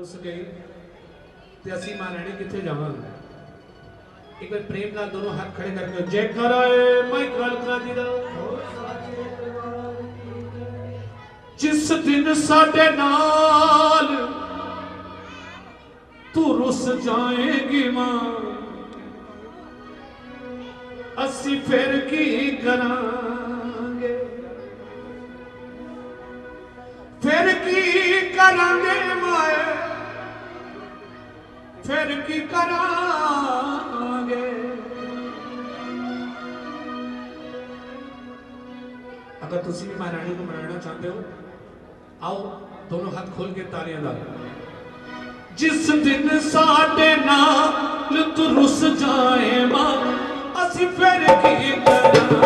रुस गई तो असी मां राणी किथे जावांगे। एक बार प्रेम नाल दोनों हाथ खड़े करके जयकारा मैं कालका जी दा। जिस दिन साडे नाल तू रुस जाएगी मां असी फिर की करांगे, फिर की करांगे माए, फिर की करांगे। अगर तुसी भी महारानी को मनाना चाहते हो आओ दोनों हाथ खोल के तालियां ला। जिस दिन साडे नाल तू रुस जाए मां असी फिर की करांगे।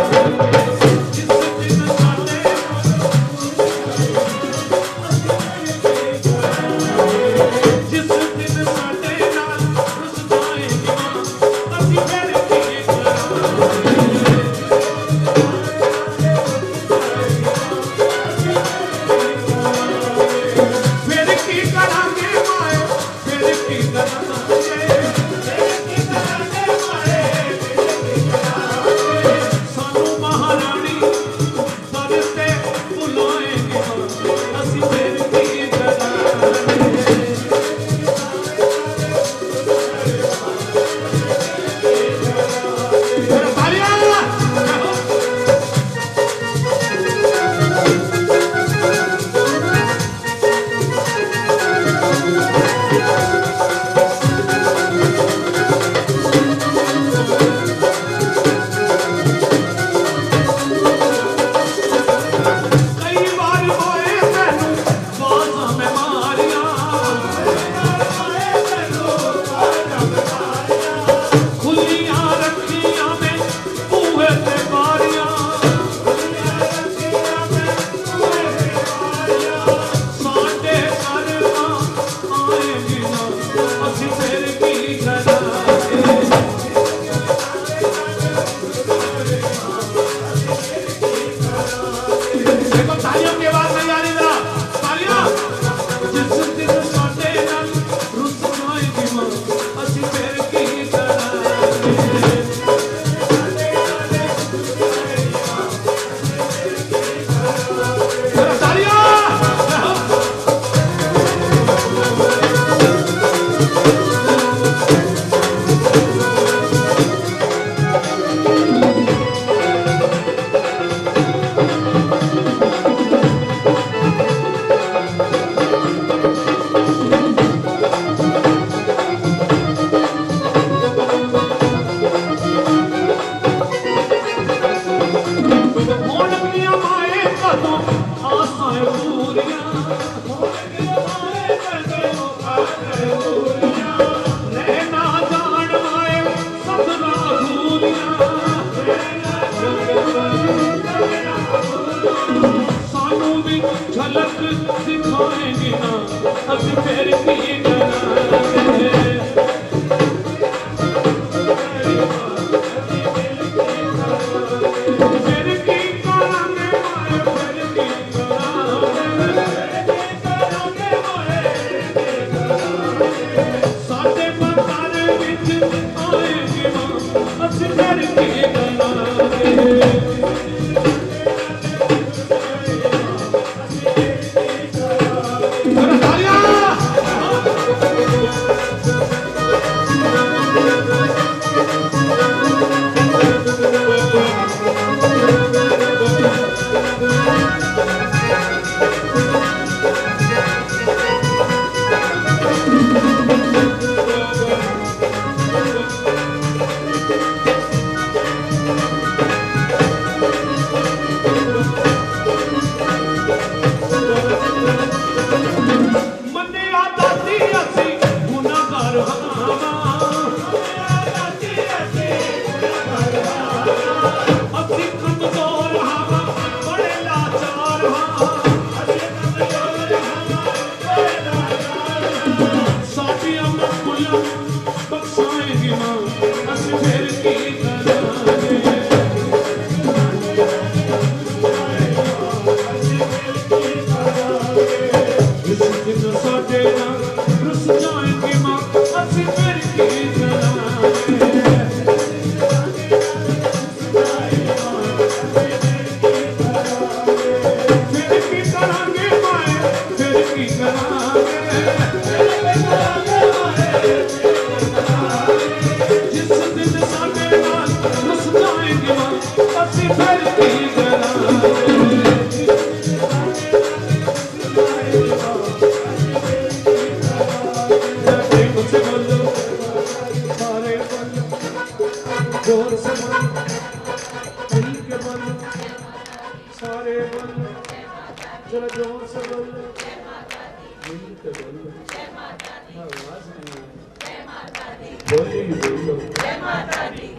आवाज नहीं बोली बोलो,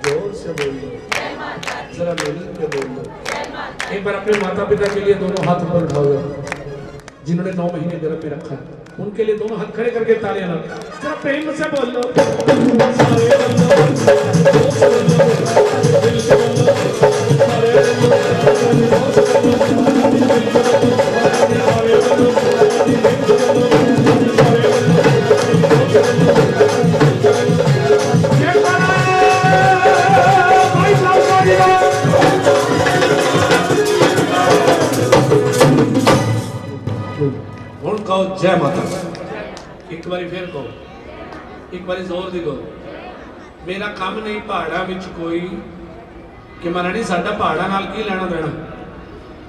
जोर से बोलो, जरा मिल के बोलो। एक बार अपने माता पिता के लिए दोनों हाथ ऊपर उठाओ, जिन्होंने 9 महीने गर्भ में रखा, उनके लिए दोनों हाथ खड़े करके तालियां लगाओ, जरा प्रेम से बोलो, सारे बोलो, जोर से बोलो, दिल से बोलो, सारे बोलो, जोर से बोलो, दिल से बोलो, सारे बोलो, दिल से बोलो, सारे बोलो, ये करा भाई साहब हुण कहो जय माता। एक बारी फिर कहो, एक बारी जोर दी कहो। मेरा काम नहीं पहाड़ा विच कोई कि महारानी साडा पहाड़ा नाल की लेना देना,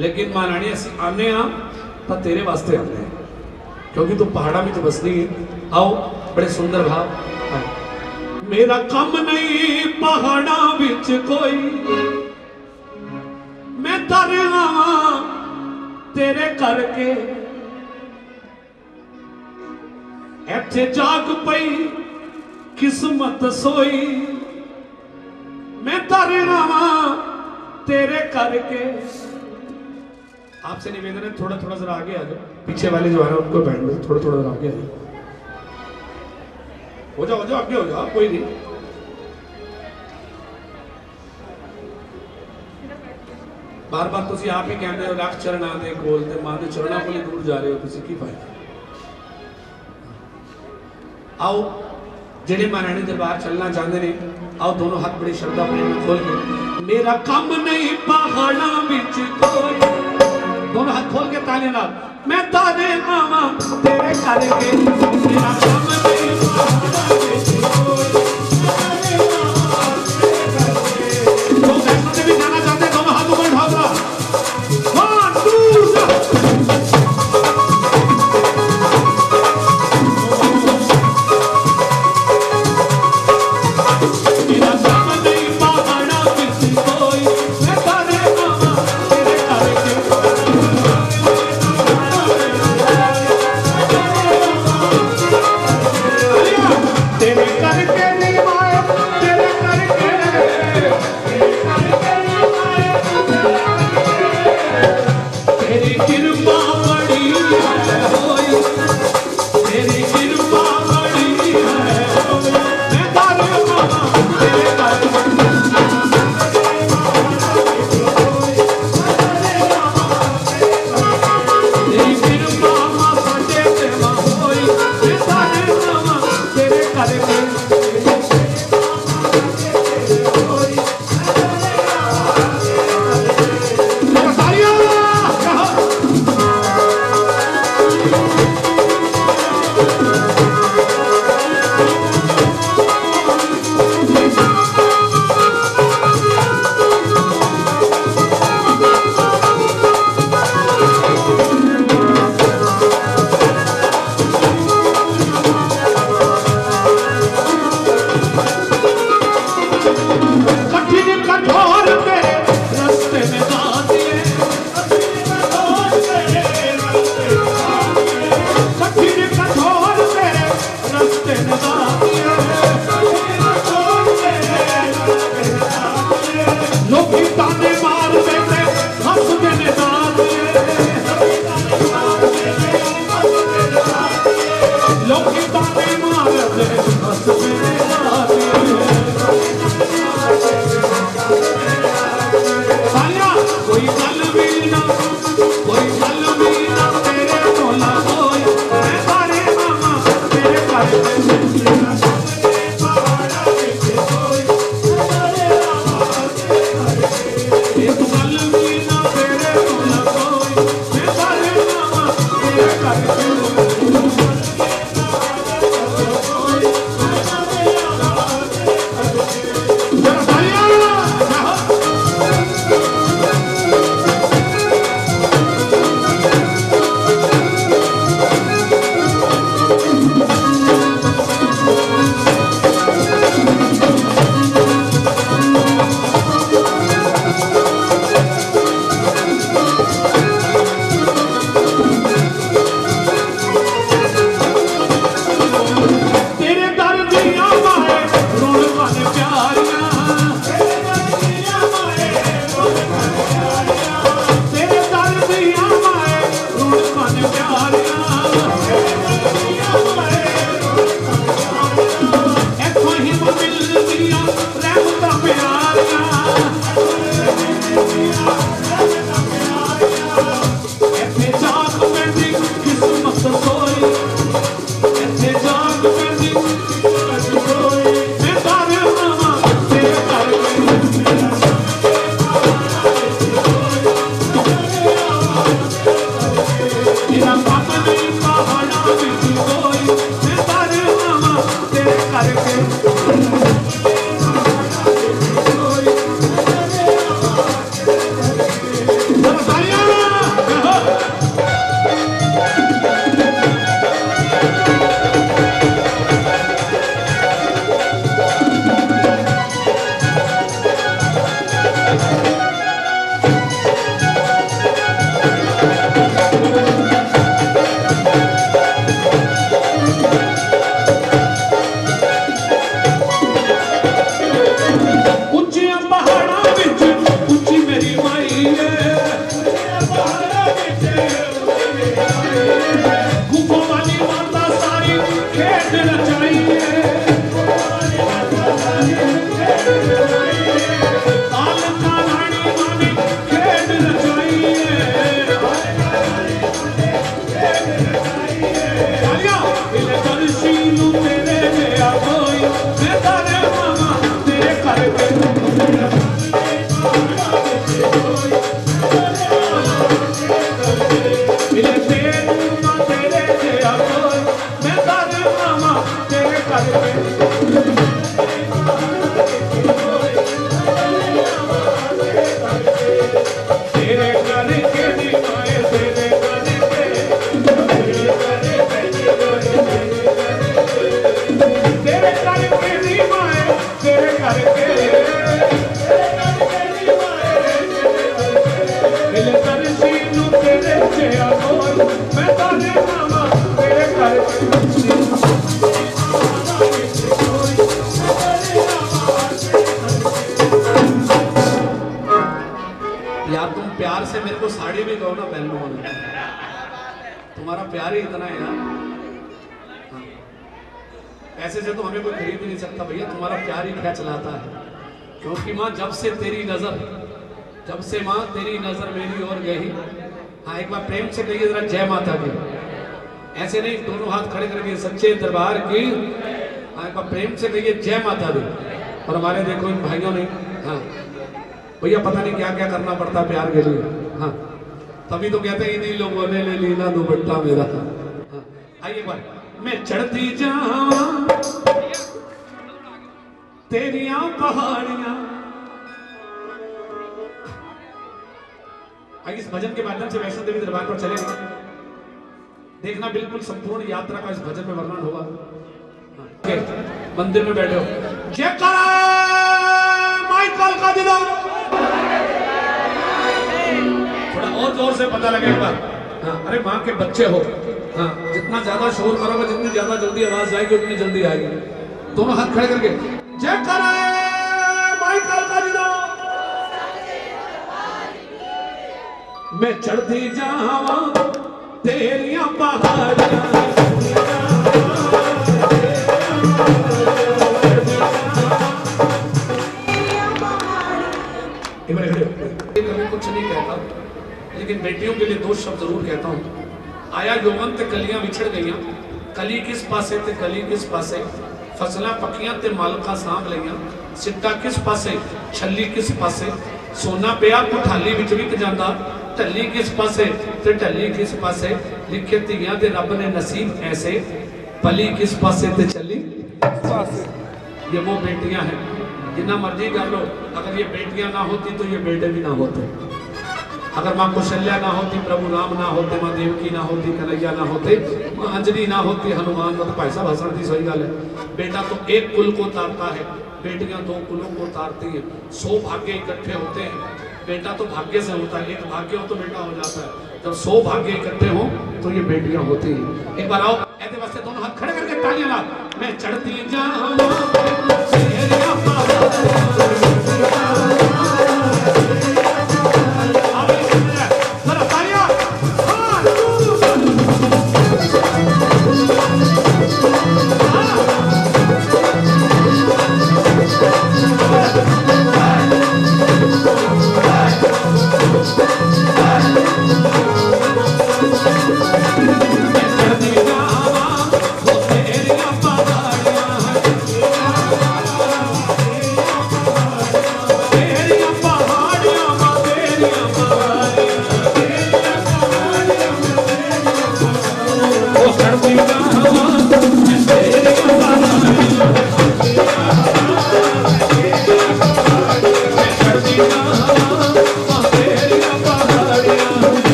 लेकिन महारानी असीं आने हाँ तो तेरे वास्ते आने हैं, क्योंकि तू पहाड़ा में बसनी है। आओ बड़े सुंदर भाव। मेरा काम नहीं पहाड़ा विच कोई, मैं तर आवां तेरे करके, ऐथे जाग पई किस्मत सोई, मैं तर आवां तेरे करके। आपसे निवेदन है थोड़ा थोड़ा जरा आगे आ जाओ, पीछे वाले जो है उनको बैठ दो, थोड़ा थोड़ा जरा आगे आ जाओ, हो जाओ आगे हो जाओ, कोई नहीं। बार बार तुसी आप ही कहते हो रख चरणा दे कोल ते मां दे चरणा कोल दूर जा रहे हो, तुसी की फायदा। आओ जेडे महारानी दरबार चलना चाहते ने, आओ दोनों हाथ बड़ी श्रद्धा प्रेम खोल के। मेरा काम नहीं पहाड़ा विच कोई, दोनों हाथ खोल के तालियां ला, मैं तारे आवां तेरे करके। मेरा काम नहीं पहाड़ा विच कोई, तो वैष्णो देवी जाना चाहते दोनों हाथ ऊपर उठाओ। 1 2 खेत रचाइए काल का रानी मानी खेत रचाइए इले दर्शी नू तेरे गया कोई मैं तारे मामा तेरे करके इले तेरे ना तेरे गया कोई मैं तारे मामा तेरे करके तेरे करके दिखाए तेरे करके तेरे करके दिखाए तेरे करके दिल तरसी नू तेरे जिया कोई मैं तारे मामा तेरे करके यार तुम प्यार से मेरे को साड़ी भी कहो ना पहन लो तुम्हारा प्यार ही इतना है यार हाँ। ऐसे से तो हमें कोई खरीद ही नहीं सकता भैया तुम्हारा प्यार ही क्या चलाता है क्योंकि माँ जब से माँ तेरी नजर मेरी ओर गई हाँ एक बार प्रेम से कहिए जरा जय माता की ऐसे नहीं दोनों हाथ खड़े करके सच्चे दरबार की हाँ एक बार प्रेम से कहिए जय माता दी और हमारे देखो इन भाइयों ने हाँ भैया पता नहीं क्या क्या करना पड़ता प्यार के लिए हाँ तभी तो कहते हैं इन्हीं लोगों ने ले लीला दुपट्टा मेरा हाँ आइए एक बार मैं चढ़ती जाऊं तेरियां पहाड़ियां आइए इस भजन के माध्यम से वैष्णो देवी दरबार पर चलेगा देखना बिल्कुल संपूर्ण यात्रा का इस भजन में वर्णन होगा मंदिर में बैठे हो जय करा माइकल का दिला थोड़ा और जोर से पता लगेगा हाँ अरे माँ के बच्चे हो हाँ जितना ज्यादा शोर करोगे जितनी ज्यादा जल्दी आवाज जाएगी उतनी जल्दी आएगी दोनों हाथ खड़े करके जय करा माइकल का दिला मैं चढ़ती जावा तेरियां पहाड़ियां कभी कुछ नहीं कहता लेकिन बेटियों के लिए दो शब्द जरूर कहता हूँ आया यौवन ते कलियां विछड़ गईयां कली किस पासे ते कली किस पासे फसलां पक्कियां ते मालका सांभ लईयां सिट्टा किस पासे छली किस पासे सोना पिया कोठाली विच विक जांदा ढली किस पासे ते ढली किस पासे लिखे धीआं दे रब ने नसीब ऐसे पली किस पासे ते चली किस पासे ये वो बेटियां हैं जितना मर्जी कर लो अगर ये बेटियां ना होती तो ये बेटे भी ना होते अगर माँ कौशल्या ना होती प्रभु राम ना होते माँ देवकी ना होती कन्हैया ना होते माँ अंजनी ना होती हनुमान तो भाई साहब हसन की सही गल है बेटा तो एक कुल को तारता है बेटियां दो कुलों को तारती है 100 भाग्य इकट्ठे होते हैं बेटा तो भाग्य से होता है एक भाग्य हो तो बेटा हो जाता है जब 100 भाग्य इकट्ठे हो तो ये बेटियां होती हैं एक बार आओ ऐसे वास्ते दोनों हाथ खड़े करके तालियां ला मैं चढ़ती जाऊं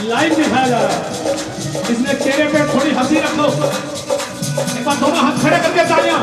लाइव दिखाया जा रहा है इसलिए चेहरे पे थोड़ी हंसी रखो एक बार दोनों हाथ खड़े करके तालियां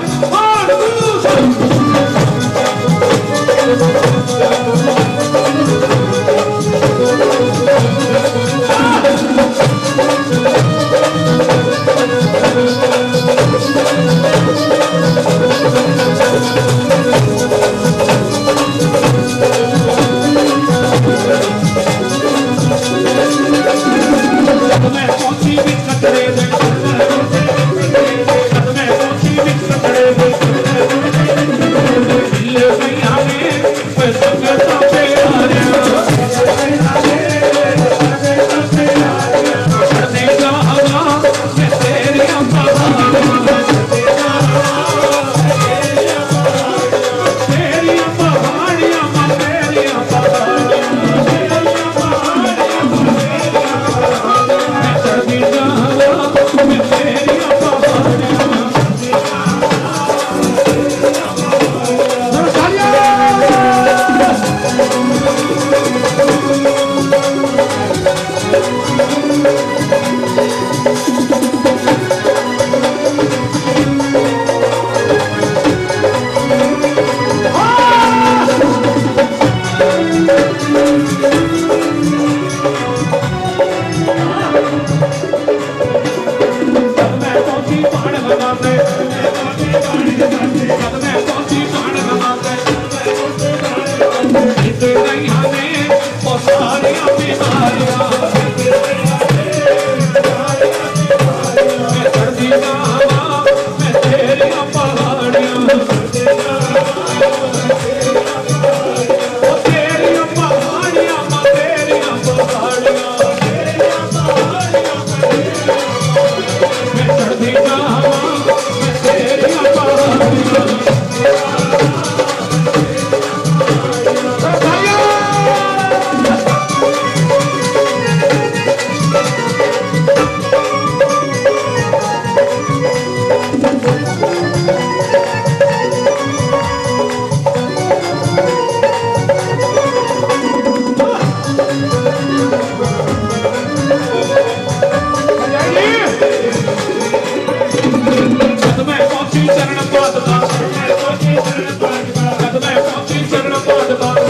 लगना बहुत बात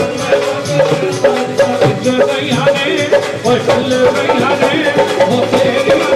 गईया ने वो चल गईया ने वो तेरी